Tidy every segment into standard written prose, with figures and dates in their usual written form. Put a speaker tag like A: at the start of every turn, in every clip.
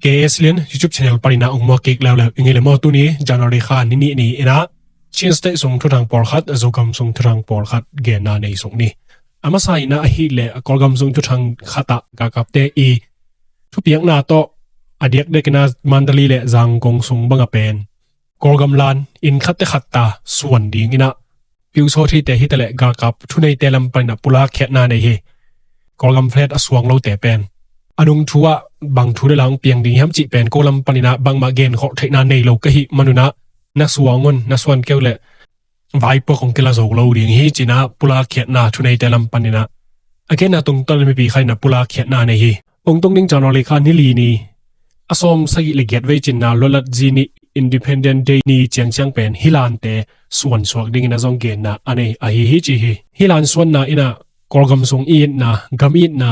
A: kslian YouTube channel parina ongmo kek law ingele mo tu ni January kha ni ena change te sung thurang por khat zogam sung thurang por khat ge na nei sung ni ama sai na hi le kolgam sung thurang khata ka kapte I thu piang na to adiak de kana mandali le jang kong sung banga pen kolgam lan in khatte khatta suan ding ina piu so thi te hi tele ga kap thu nei te lam parina pula khet na nei hi kolgam flet aswang lo te pen anung thuwa bang thu le lang piang ding ham chi pen kolam panina bang ma gen kho theina nei lo ka hi manuna na suwangon na swan keule vai po kong kela zo lo ding hi china pula khet na thu nei te lam panina again na tung tal mi pi khai na pula khet na nei hi ong tung ning January kha ni li ni asom sagi le get ve chin na lolat ji ni Independent Day ni chang pen hilan te suan swak ding na zong gen na ane a hi chi hi hilan suan na ina kolgam sung in na gamit na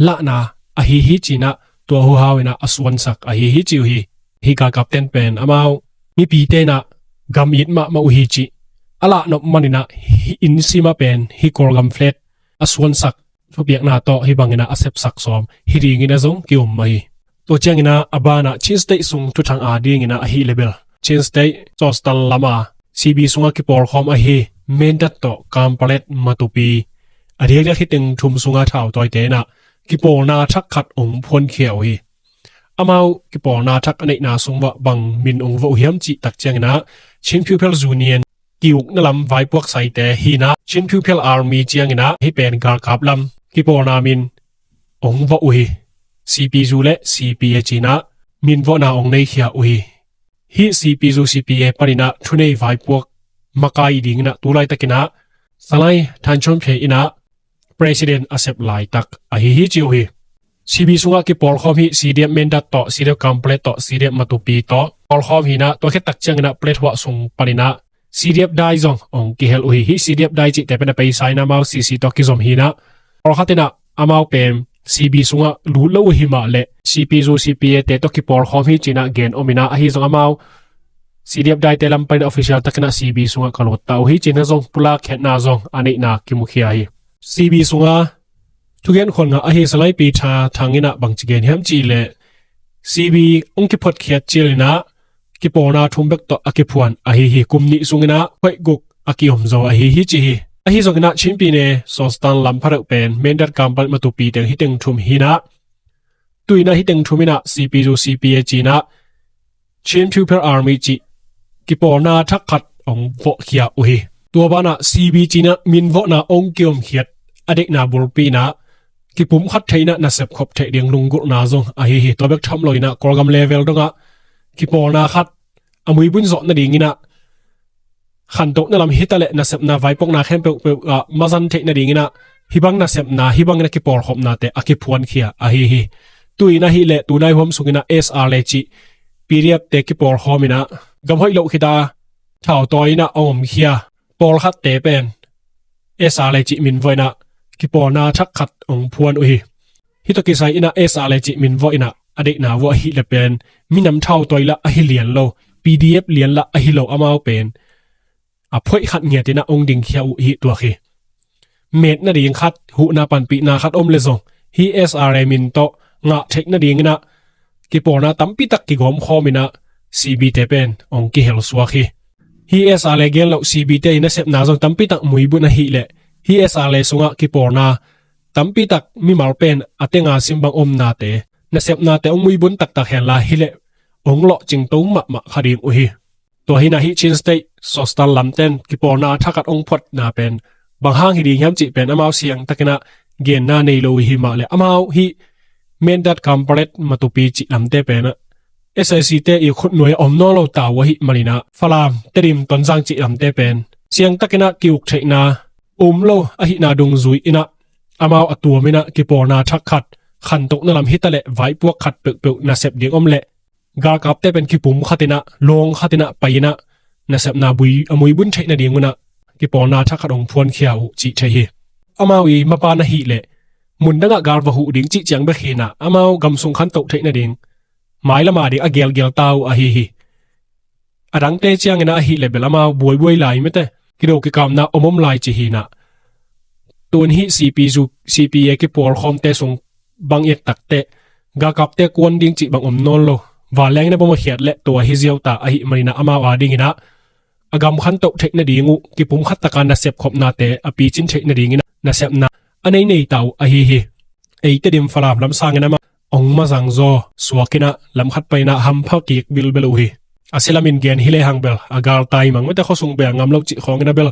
A: la na a hi china to hu hawina aswan sak a hi chi hi ka captain pen amao mi pi te na gamit ma hi chi ala no manina in sima pen hi kolgam flat aswan sak thupiak na to hi bangina asep sak som hi ringina zong kium mai to changina abana chinstei sung thu thang a dingina a hi level chinstei chostal lama cb sunga ki por khom a hi mendat to kampalet matupi ariak ya hiteng thum sunga thau toy te na ki por na thak khat ong phon khiao hi amau ki por na thak anei na sungwa bang min ong vo hiam chi tak changina chin pupil union kiuk na lam vai puak sai te hi na chin pupil army chiangina hi pen gar kap lam ki por na min ong vo hi CP zule CPA china min vo na ong nei khia ui hi CP zu CPA parina thunei vai puak makai ding na tulai takina salai thanchom phe ina president accept lai tak a hi chiu hi CB sunga ki por khom hi CDM mendat to CDM complete to CDM matupi to por khom hi na to khe tak changna plate wa sung parina CDM dai zong ong ki hel ui hi CDM dai chi te pena pe sai na mau CC to ki zom hi na por khatina amau pem CB sunga lu lo hi ma le CP zu CPA te to ki por khom hi china gen omina a hi zong amau CDF dai te lam pen official takna CB sunga kalot ta hi china zong pula khetna zong ani na ki mukhia hi CB sunga tugen khon nga a hi salai pi tha thangina bangchigen hem chi le CB ong ki phot khiat chilina ki porna thumbek to akiphuan a hi kumni sungina khoi guk aki homzo a hi chi hi a hi zongina chimpi ne sostan lam pharak pen mendar kampal matupi teng hiteng thum hina tuina hiteng thumina CP zu CPA china chin pupil army chi ki porna thak khat ong vo khia uhi tua bana CB china min vo na ong kiom khiat adek na burpi na ki pum khat theina na sep khop the ding lungur na zong a hi to bek tham loina kolgam level donga ki porna khat amui bun zo na dingina khan tok na lam hitale na sep na vai pok na khem pe mazan the na dingina hibang na sep na hibang na ki por khop na te aki phuan khia a hi tuina hi le tunai hom sungina SR le chi period te ki por khomina gamhoi lo khida thau toina om khia por khat te pen SR le chi min voina ki por na thak khat ong phuan uhi hi to ki sai ina SR le chi min voina adek na vo hi le pen minam thau toila a hi lian lo PDF lian la a hi lo amao pen a phoi khat nge te na ong ding khia u hi to khi met na ding khat hu na pan pi na khat om le zong hi SR min to nga thek na ding na ki por na tampi tak ki gom khomina CB te pen ong ki hel suwa khi hi SR le gel lo CB te na sep na zong tampi tak mui bu na hi le hi SR le sunga ki por na tampi tak mi mal pen atenga simbang om na te na sep na te ong mui bun tak tak hen la hi le ong lo ching to ma kharing u hi to hi na hi chin state sostal lamten ki por na thakat ong phot na pen bang hang hi ding ham chi pen amau siang takena gen na nei lo hi ma le amau hi mendat kampalet matupi chi lamte pen SIC te I khut noi om no lo ta wa hi marina falam tedim tonjang chi lamte pen siang takena kiuk theina lo a hi na dung zui ina amau atua mina ki por na thak khat khan tok na lam hitale vai puak khat pe na sep ding om le gar kap te pen ki pum khatina long khatina paina na sep na bui amui bun theina ding una ki por na thak khat ong phon khiau chi the hi amawi mapa na hi le mun danga gar wa hu ding chi chang be khina amau gam sung khan tok theina ding mai lama di agel tau a hi adang te chiang ina hi le belama buai lai mete kiro ki kam na omom lai chi hi na tun hi CP zu CPA ki por khom te sung bang et tak te กากับเตกวนดิ้งจิบังนนโลวาแรงนะบ่มาเขียดและตัวฮิเซียวตาอหิมันนะอามาวาดิ้งนะอากำขันโตเทคนาดีงูกิปุ่มขัดตะการนัเสพขบนาเตอปีจินเทคนาดีงินะนัเสพนาอันนี้ในเตาอหิฮิไอเตดิมฟลามลำสางนะมาองมาสังโซสวกินะลำขัดไปนะฮัมพักกิกบิลเบลูฮิอาศิลามินเกนฮิเลฮังเบลอากาลไตมังไม่แต่เขาส่งเบียงงามโลกจิของกันนะเบล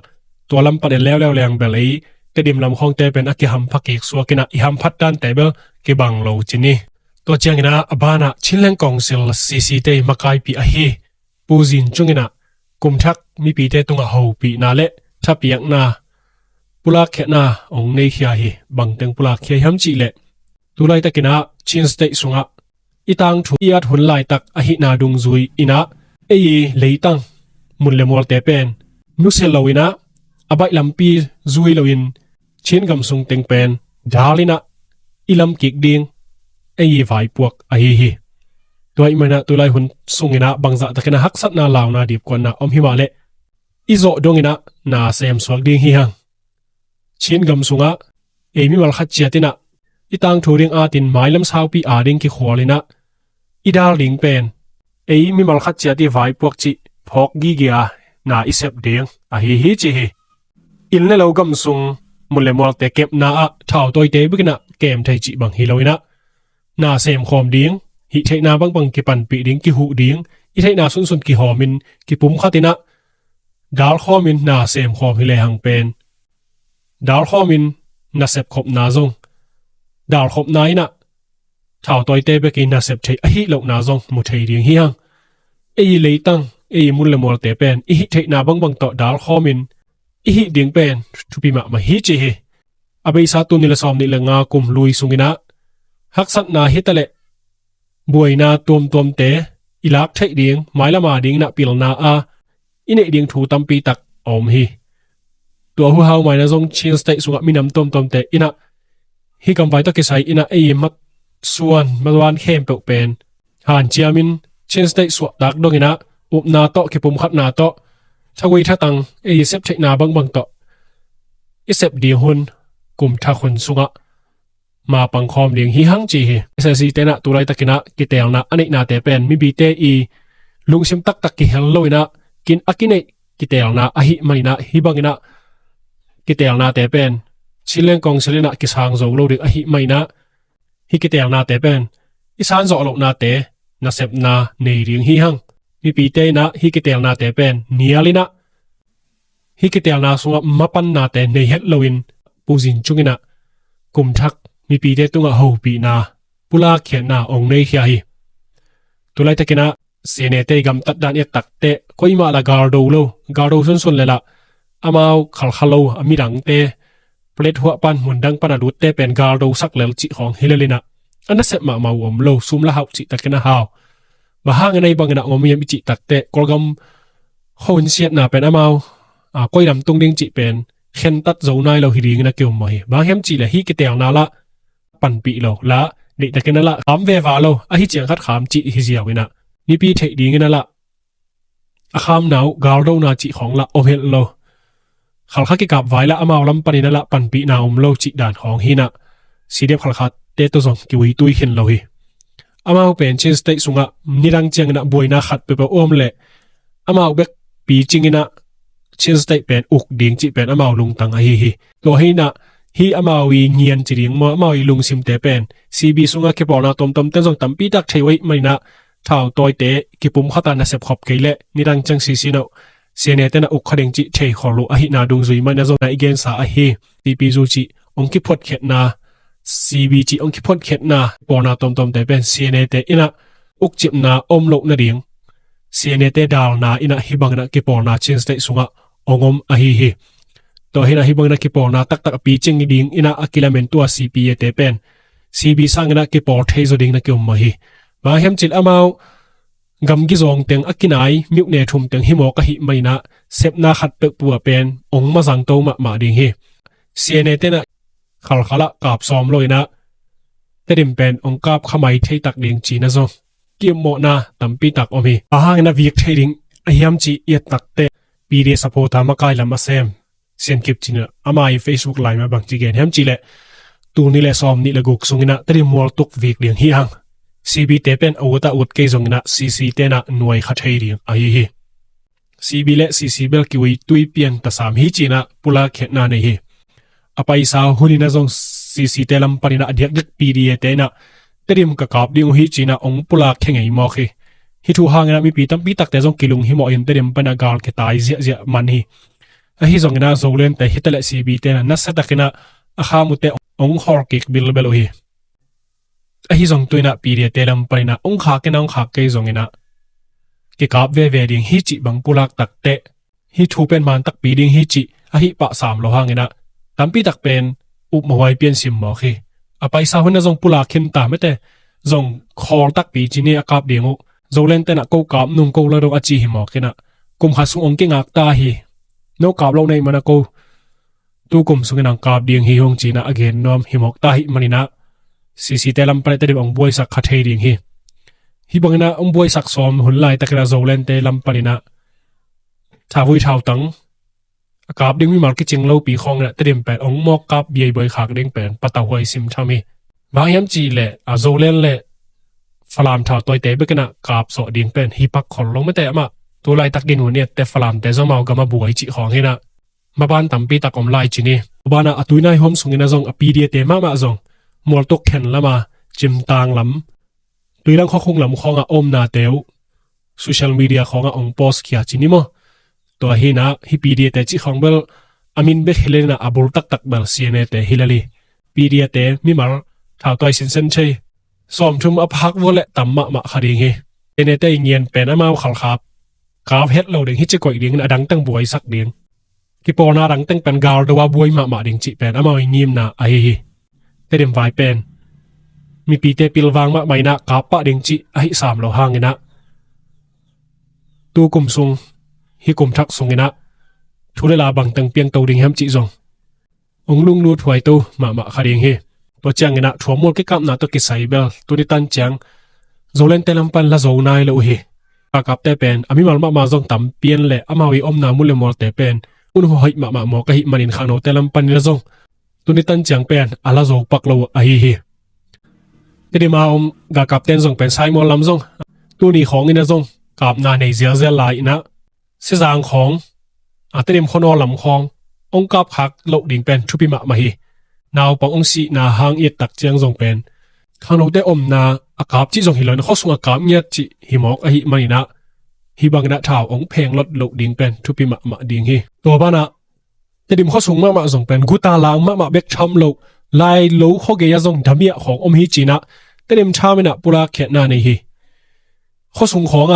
A: ตัวลำปัดแล้วแรงเบลไอเตดิมลำของเตเป็นอักกิฮัมพักกิกสวกินะอิฮัมพัดด้านเตเบลกิบังโลจินีตัวเจียงนะอบานะชิลเลงกองซิลซีซีเตมาไกปีอหิปูจินจุงนะกุมทักมีปีเตตุงหูปีนาเละถ้าเปียกนาปุลาเขนาองในเขียฮีบังเต็งปุลาเขียฮัมจีเละตุไลตะกินะชินสเตสุงะอีตังถูอีอัดหุนไลตักอหินาดุงซุยอินะเอยีเลยตังมุนเลมอลเตเป็นนุเซลวินะอบัยลำปีซุยลวินชินกำสุงเต็งเป็นดาลินะอีลำกิกดิงเอยีไฟปวกอหิฮีตัวอิมันนะตุไลหุนสุงินะบังจะตะกินะฮักสัตนาลาวนาดีบกวนนะอมหิมาเละอีโซดงอินะนาเซมสวกดิงฮีฮังชินกำสุงะเอมิวัลขัดเจียตินะอีตังทูริงอาตินไม้ลำสาวปีอาดิงกิขวลินะอีดาลิงเป็นเอมิวัลขัดเจียติไฟปวกจิพอกกิเกียนาอิเซบเดียงอหิฮิจิฮิอินเลโลกำสุงมุลเลมอลเตเก็บนาอะท่าวตัวเตบิกนะเกมไทจิบังฮิโลวินะนาเซมคอมดิงฮิเทนาบังกิปันปีดิงกิหูดิงอีเทนาสุนกิหอมินกิปุ่มขัดตินะดาลข้อมินนาเซมคอมฮิเลหังเป็นดาลข้อมินนาเซบขบนาซงดาลขบนายนะท่าวตัวเตเบกินนาเซบเทอหิโลนาซงมุเทดิงฮิฮังเอยีเลยตังเอยีมุลเลมอลเตเป็นอีฮิเทนาบังต่อดาลข้อมินอีฮิดิงเป็นทุปิมาฮิจิฮิอเบยซาตุนิลซอมนิลงากุมลุยสุงินะฮักสัตนาฮิตะเลบวยนาตัวมเตอิลักเทดิงไม้ละมาดิงนะปิลนาอาอินเอดิงถูตัมปีตักอมฮีตัวหัวเฮาไม้นะซงชินสเตสุงะมีน้ำตัวมเตอินะฮิกำไว้ตะกิไซอินะเอยิมัดส่วนมาวันเข้มเปลเป็นหานเจียมินชินสเตสวดักดงอินะอุบนาโตกิปุมขัดนาโตถ้าวิทัตังเอยิเซบเทนาบังโตอิเซบดีหุนกุมทักหุนสุงะมาปังคอมเลียงฮิฮังจีเฮเซซีเตนะตุไรตะกินะกิเตลนะอันนี้นาเตเป็นมีบีเตอีลุงซิมตักกิเฮลโลอินะกินอากิเนกิเตลนะอหิไม่นะฮิบังอินะกิเตลนาเตเป็นชิลเลงกองเซเลนะกิสางโซโลดิอหิไม่นะฮิกิเตลนาเตเป็นอิสานโซโลนาเตนาเซบนาเนริงฮิฮังมีบีเตนะฮิกิเตลนาเตเป็นเนียลินะฮิกิเตลนาสุงะมาปันนาเตเนเฮตโลวินปูจินจุงินะกุมทักมีปีเตตุงะหูปีนาปุลาเขียนนาองในเขียฮีตุไลตะกินะเซเนเตกัมตัดดานเอตักเตก็อิมาละกาโดโลกาโดสุนเลยละอามาวขัลโลอามิดังเตเปลดหัวปันหมุนดังปนาดุเตเป็นกาโดสักเลลจิของฮิเลลินะอันนั้นเสมามาอมโลซุมละหาวจิตะกินะหาวมาห่างในบางนะอมยามจิตักเตกรกมโฮนเซียนาเป็นอามาวก็ยดำตุงดิงจิเป็นเข็นตัดโจนายเราฮิริงนะเกี่ยวมาฮีบางเฮมจิละฮิกิเตลนาละปันปีโลละเด็กตะกินะละขามเววาโลอหิเจียงคัดขามจิฮิเซียวินะมีปีเทดีงินะละอาคามหนาวกาโดนาจิของละโอเฮลโลขัลขักิกับไว้ละอามาวลำปนินะละปันปีนาอมโลจิด่านของฮีนะสีเดียบขัลขัดเตตุซงกิวิตุยเข็นโลฮีอามาวเป็นชินสเตสุงะนิรังเจียงนะบวยนาขัดเปเปอมเละอามาวเบกปีจิงินะชินสเตเป็นอุกดิงจิเป็นอามาวลุงตังอหิฮิตัวฮีนะฮีอามาวีเงียนจิริงมัวอามาวีลุงซิมเตเป็นซีบีสุงะเก็บปอนาตมเต้นซงตัมปีตักเทวิไม่นะท่าวตัวเตกิปุ่มขัดนาเสพขอบเกยเละนิรังจังซีซีโนเซเนเตนะอุกขดิงจิเทขอรุอหินาดุงซุยมันนะซงนาอีเกนสาอหิซีบีซูจิองคิพดเขตนาซีบีจิองคิพดเขตนาปอนาตมเตเป็นเซเนเตอินะอุกจิบนาอมโลนาเรียงเซเนเตดาลนาอินะฮิบังนะกิปอนาชินสเตสุงะองมอหิฮิตัวหินะฮิบังนะกิปอนาตักปีจิงดิงอินะอากิลาเมนตัวซีบีเตเป็นซีบีสังนะกิปอเทโซดิงนะกิมมาฮิบางเฮมจิลอามาวกำกิจงเตียงอักกินายมิวเนทุมเตียงฮิโมกะฮิไม่นะเซบนาขัดเปปัวเป็นองมาสังโตมาดิงฮิเซียเนเตนะขัลขละกาบซอมลอยนะเตดิมเป็นองกาบขมายเทตักดิงจีนะซงกิมโมนาตัมปีตักอมีบางนะวิกเทดิงอายามจีเอียตักเตปีเดสโพธามากายลำมาเซมเซียนกิบจีนะอามายเฟซบุ๊กไลน์มาบางจีเกนเฮมจีเลตูนี่เลซอมนี่เลกุกซุงนะเตดิมมอลตุกวิกเลียงฮิฮัง CB เตเป็นอาวุธอุดเกยงนะ CC เตนะหน่วยขัดให้เรียงไอฮี CB และ CC เบลกิวิตุยเปียนตะสามฮีจีนะปุลาเขนาในฮีอภัยสาวหุ่นนะจง CC เตลำปรินะเดียก PDA เตนะเตริมกะกับดิ้งฮีจีนะองปุลาเขงไอมอคีฮิทูหางนะมีปีตั้มปีตักแต่จงกิลุงฮิมออินเตริมปนากาลเกตายเจียมันฮีฮีจงนะโซเลนแต่ฮิตเล CB เตนะนัสตักนะอาขามุเตองฮอร์กิกบิลเบลฮีฮีจงตัวนะ PDA เตลำปรินะองขาเกนองขาเกยจงนะกิกับเวเวดิงฮิจิบังปุลักตักเตะฮิทูเป็นมันตักปีดิงฮิจิอหิปะสามโลหางเนะตั้มปีตักเป็นอุบมาไว้เปลี่ยนสิมหมอคีอภัยสาวนะจงปุลักขึ้นตามไม่แต่จงคอตักปีจีเนียกับเดียงอุโจเลนเตนะกูกับนุ่งกูละดงอจีหิมหมอคีนะกุมขัดสุงองกิงักตาฮีโนกับเราในมันกูตูกุมสุงนังกับเดียงฮิฮงจีนะอเกนนอมหิมอกตาฮิมันนะซีเตลัมปะเตดิบองบวยสักขัดเฮดิงฮีฮิบังนะองบวยสักสอมหุ่นไล่ตะกระโจเลนเตลัมปรินะท้าวุยท้าวตังกับดิ้งมีมาร์กิจิงเล่าปีคองนะเตรียมแปดองมอกกับเบียบอยขากดิ้งเป็นปะตาหวยซิมทามีบางยามจีเล่อาโจเลนเล่ฟลามท้าวตัวเตะเบกันนะกับสอดิ้งเป็นฮิปักขอลงไม่แต่มาตัวไล่ตักดินหัวเนี่ยแต่ฟลามแต่จะมาเอากมาบวยจีของให้นะมาบ้านตั้มปีตักอมไล่จีนี่บ้านนะตุยนายหอมสุงนะจงปีเดียเตมาจงมัวตกแข็งละมาจิมตางลำตุยลังข้อคงลำของอมนาเตวโซเชียลมีเดียขององโพสขี้จีนี่มั้งตัวฮีนะฮีปีเดียเตจิของเบลอามินเบคเฮเลนะอับุลตักเบลเซียเนเตฮิลลีปีเดียเตมีมาร์ท้าวตัวสินเซนเชยสอมชุมอภักวอลเลตัมมะคดีเฮเนเตเงียนเป็นอามาขัลขับกราฟเฮดเราเด้งฮิจิกอยเด้งนะดังตั้งบวยสักเด้งกิปอนาดังตั้งเป็นกาลตัวบวยมะเด้งจิเป็นอามาอินิมนะไอฮีเตเดมไวเป็นมีปีเตปิลวางมะไม่นะกาปะเด้งจิไอสามโลหางนะตูกุมซุงฮิกุมทักซุงนะทุเรลาบังตังเปียงตัวดิ่งแฮมจิจงองลุงลูถวยตัวมะคดีเฮตัวจังนะชัวมอลกิกับนาตัวกิไซเบลตัวดิตันจังโจเลนเตลัมปันละโจนายเลวเฮปากกับเตเป็นอามิมัลมาจงตั้มเปียนเล่อามาวิอมนามุเลมอลเตเป็นอุนหัวหิมะหมอกะหิมันินขานโนเตลัมปันละจงตัวดิตันจังเป็นอาลาโจปักโลไอเฮเดมาอมกากับเตนจงเป็นไซมอลลำจงตัวนี้ของอินะจงกับนาในเซียเซลไลนะเสียจางของเตรียมคนอลำขององกับขักโลดิ่งเป็นชุบิมะมาฮีนาวปององสีนาหางเอียดตักเจียงจงเป็นข้างโนเตอมนาอากาศจิจงหิลอนข้อสุงอากาศเงียจิหิมอกอหิมานีนะฮิบังนะท้าวองเพงลดโลดิ่งเป็นชุบิมะดิ่งฮีตัวบ้านะเตรียมข้อสุงมะจงเป็นกุตาลางมะเบกชำโลไล่โลข้อเกียจงดำเมียของอมฮิจีนะเตรียมชาเมนะปุระเขนาในฮีข้อสุงของ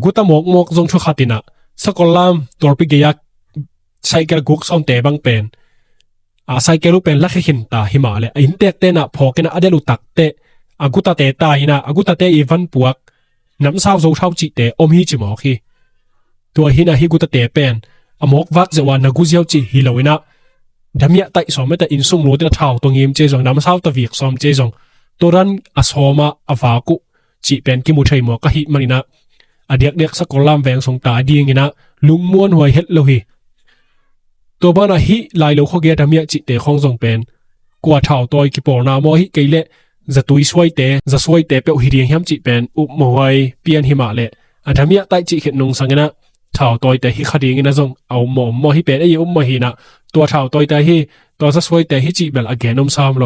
A: กุตามอกจงชุขัดินะสกอลลามตัวปิเกียไซเกลกุกซอมเตบังเป็นไซเกลุเป็นลักขินตาหิมาเลยอินเตเตนะพอกันนะอเดลุตักเตกุตาเตตายนะกุตาเตอีวันปวกน้ำสาวโซชาวจิเตอมฮิจิหมอคีตัวหินะฮิกุตาเตเป็นมอกวัดเจวานักุเจียวจิฮิลวินะดำเมียไตสอมไม่แต่อินซุงโรเตนะท้าวตัวเงียมเจจงน้ำสาวตะวิกซอมเจจงตัวรันอสอมาอฟากุจิเป็นกิมุชัยหมอกะฮิมานินะเด็กสกอลลามแวงสงตาดีงี้นะลุงม้วนหวยเฮ็ดโลหิตัวบ้านฮิลายโลข้อเกียดมีจิตเตของทรงเป็นกว่าเท่าตัวกิปอร์นามอฮิเกลเลจะตุยสวยเตจะสวยเตเปอหิเรียงแฮมจิเป็นอุบมวยเปียนหิมาเลดมีไตจิเข็นนงสังนะเท่าตัวเตฮิคดีงี้นะทรงเอาหมอมอฮิเป็นไอ้อุบมหินะตัวเท่าตัวเตฮิตัวจะสวยเตฮิจิเบลอเกนนมซามโล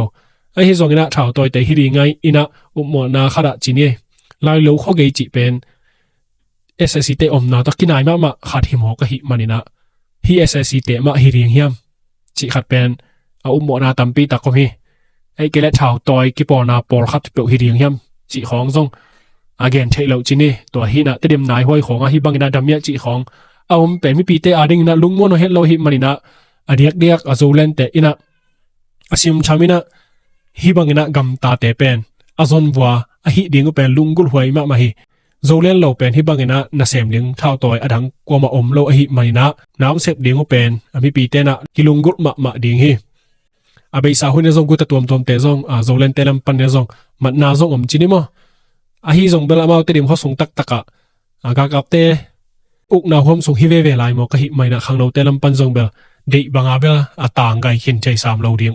A: ไอ้ฮิทรงนะเท่าตัวเตฮิรีไงอินะอุบมนาขระจินี่ลายโลข้อเกียจิเป็นSSC เตอมนาตะกินายมาขัดหิมหอกะหิมันนี่นะฮี SSC เตมาฮิริงเฮียมจิขัดเป็นอุโมนาตัมปีตะก็มีไอ้เกล็ดชาวตอยกิปอนาปอลขัดเปียวฮิริงเฮียมจิของทรงอาเกนเทเลจินี่ตัวฮีนะเตเดมนายห้อยของฮิบังนะดำเมียจิของเป็นมิปีเตอาดิงนะลุงมวนเฮลโลหิมันนี่นะเดียกโซเลนเตอินะซิมชามินะฮิบังนะกัมตาเตเป็นซอนวัวฮิดิงก็เป็นลุงกุลหวยมาฮีโจเลนเราเป็นที่บางนะน่าเสมเลี้ยงเท่าตัวอดังกว่ามาอมเราหิมันนะน้ำเสพเลี้ยงก็เป็นมีปีเตนะกิลุงกุลมาดิ่งฮีไปสาวคนนี้จงกุตตัวมเตจงโจเลนเตลัมปันเนี่ยจงมันน่าจงจินิมะฮีจงเบลามาเตดิมเขาส่งตักกะกับเตอุกนาหอมส่งฮิเวเวลายมอกะหิมันนะขังเราเตลัมปันจงเบลเดบางอาเบลต่างไกเขียนใจสามเราเลี้ยง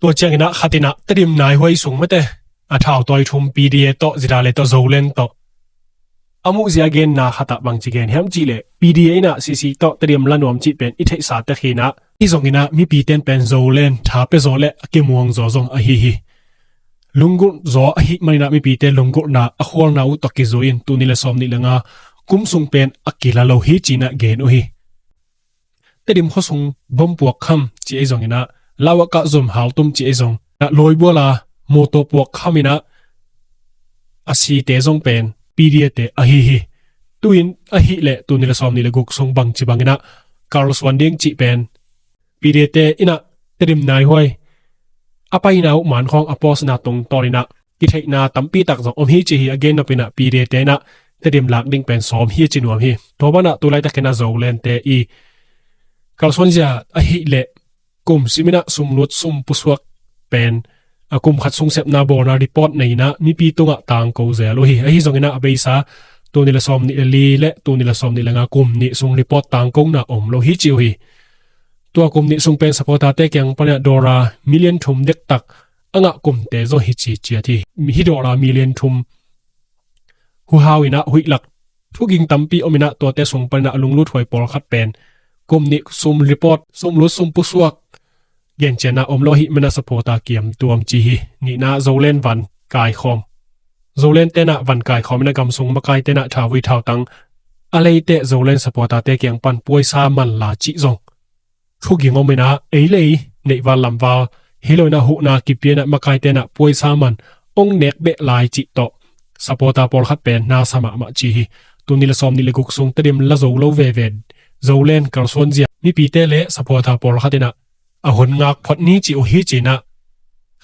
A: ตัวเจ้านะขัดนะเตดิมนายห้อยส่งไม่เต thảo toy thum PDA to zira le to zolen to amu zia gen na khata bang chi gen hem chi le PDA na cc to Tedim lanom chi pen i thei sa ta khina i zongina mi pi ten pen zolen tha pe zole akemuang zo zong a hi lungul zo a hi manina mi pi te lungul na a khol na u to ki zoin tu ni le som ni lenga kum sung pen akila lo hi china gen u hi Tedim khosung bom puak kham chi e zongina lawaka zum haltum chi e zong na loi bola moto puak khamina asi te zong pen PDA te a hi tuin a hi le tu ni le som ni le guk sung bang chi bangina Carlos Wanding chi pen PDA te ina Tedim nai hoi apai nau man khong apos na tung torina ki thei na tampi tak zo om hi chi hi again no pina PDA te na Tedim lak ding pen som hi chi nuam hi to bana tu lai ta kena zo len te i kalsonja a hi le kum simina sumlut sum puswak pen akum khat sung sep na bona report nei na mi pi tunga tang ko zelo hi hi zongina abeisa tu ni la som ni li le tu ni la som ni langa kum ni sung report tang kong na om lo hi chiu hi tua kum ni sung pen sapota te kyang pana dora million thum dek tak anga kum te zo hi chi chi thi hi dora million thum hu hawina huilak thuging tampi omina to te sung pana lunglut hoi por khat pen kum ni sum report sum lu sum puswak gen chena om lo hi mena sapota kiam tuam chi hi ni na zolen van kai khom zolen te na van kai khom na gam sung makai te na thawi thau tang alei te zolen sapota te kyang pan poisa man la chi zong thugi ngomena eilei nei wal lam wal hiloina hu na ki piana makai te na poisa man ong nek be lai chi to sapota por khat pen na sama ma chi hi tunil som ni le guk sung Tedim la zo lo ve ve zolen kalson zia mi pi te le sapota por khatina a hun ngak phot ni chi o hi china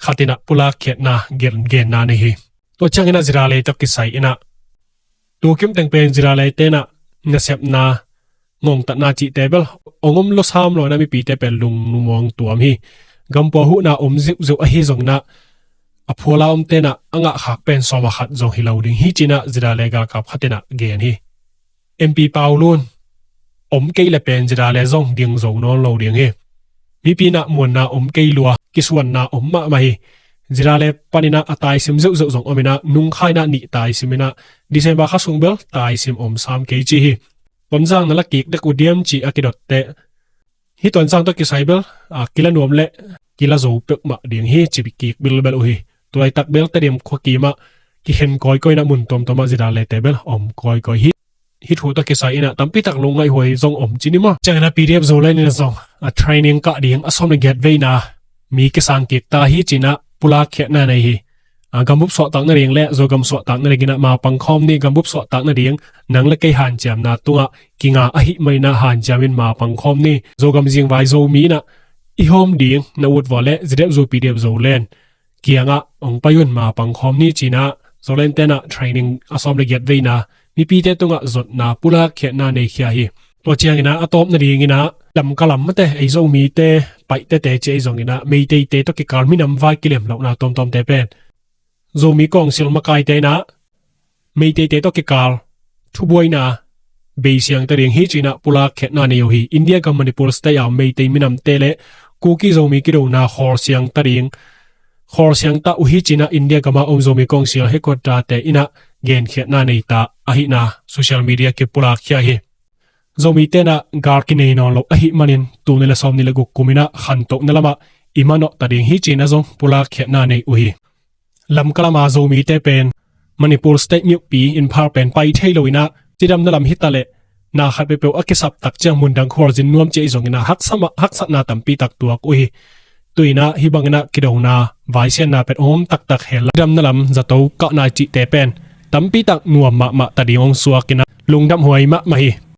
A: khatina pula khet na gen na ne hi to changina zira le to kisai ina to kim teng pen zira le te na na sep na ngong ta na chi table ongom lo sam lo na mi pi te pen lung numong tuam hi gampo hu na ziu a hi zong na a phola te na anga khak pen so ma khat zong hi loading hi china zira le ga kap khatina gen hi MP Paulun ke le pen zira le zong ding zo non lo ding hi mi pi na mon na ke lua kiswan na ma ma hi zira le panina atai sim zeu zong omina nung khai na ni tai simina December kha sung bel tai sim sam ke chi hi pomjang na la kik de ku diam chi akidot te hi ton sang to ki saibel kila nuam le kila zo pek ma ding hi chi bi kik bil bel hi tuai tak bel Tedim khoki ma ki hen koi na mun tom toma zira le tebel koi hi thu to ki sai ina tampi tak longai hoi zong chinima changna PDF zo lai na zong a training ka ding asom get ve na mi ki sang ki ta hi china pula khe na nei hi gambup so tak na ring le zogam so tak na regina ma pangkhom ni gambup so tak na ring nang le kai han cham na tunga kinga a hi mai na han chamin ma pangkhom ni zogam jing vai zomi na i hom ding na wut wale zrep zo PDF zo len kianga ong payun ma pangkhom ni china zolen tena training asom le get ve na mi pi te tunga zot na pula khe na nei khia hi to chiang ina atop na ring ina lam kalam mate ei zo mi te pai te che zong ina mei te to ki kal minam vai kilem lo na tom te pen zomi kong sil makai te na mei te to ki kal thu boi na be siang te ring hi china pula khe na nei hi India ka Manipur state ya mei te minam te le ku ki zomi ki ro na khor siang ta ring khor siang ta u hi china India ka ma zomi kong sil he ko ta te ina gen khe na nei ta a hi na social media ke pula khia hi zomi te na gar ki nei no lo a hi manin tu ne la som ni la guk kumina khan tok na lama imano ta ding hi china zong pula khe na nei u hi lam kalama zomi te pen Manipur state mi pi in phar pen pai thei loina tidam na lam hi ta le na kha pe pe akisap tak chang mun dang khor jin nuam che zong ina hak sa na tampi tak tuak u hi tuina hi bangna kidona vai sian na pet tak tak hel dam na lam zato ka na chi te pen tampi tak nuam ma ta diong suakina lungdam huai ma hi